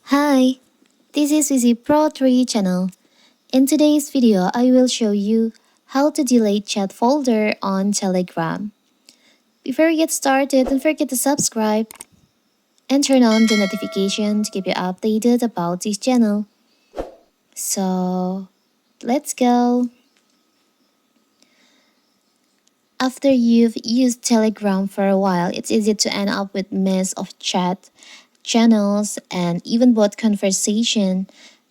Hi, this is Vizi Pro 3 channel. In today's video, I will show you how to delete chat folder on Telegram. Before we get started, don't forget to subscribe and turn on the notification to keep you updated about this channel. So, let's go. After you've used Telegram for a while, it's easy to end up with mess of chat, channels, and even bot conversation,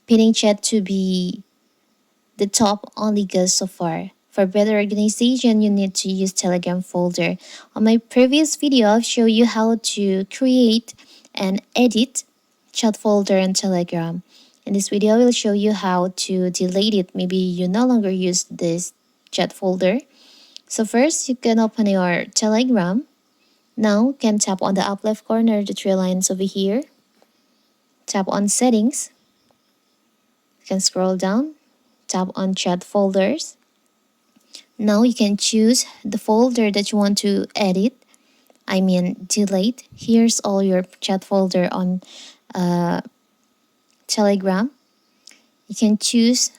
pinning chat to be the top only goes so far. For better organization, you need to use Telegram folder. On my previous video, I've shown you how to create and edit chat folder in Telegram. In this video, I will show you how to delete it. Maybe you no longer use this chat folder. So first, you can open your Telegram. Now, you can tap on the up left corner, the three lines over here. Tap on settings. You can scroll down. Tap on chat folders. Now you can choose the folder that you want to edit. Delete. Here's all your chat folder on Telegram. You can choose.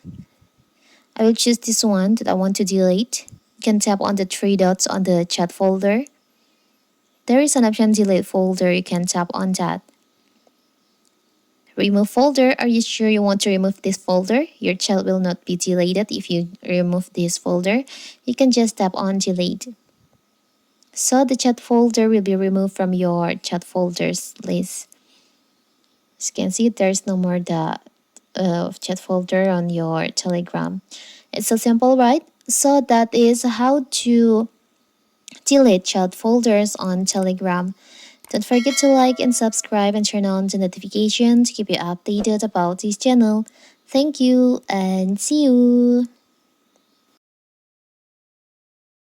I will choose this one that I want to delete. You can tap on the three dots on the chat folder. There is an option delete folder. You can tap on that. Remove folder. Are you sure you want to remove this folder? Your chat will not be deleted if you remove this folder. You can just tap on delete. So the chat folder will be removed from your chat folders list. As you can see, there's no more the chat folder on your Telegram. It's so simple, right? So that is how to delete chat folders on Telegram. Don't forget to like and subscribe and turn on the notification to keep you updated about this channel. Thank you and see you!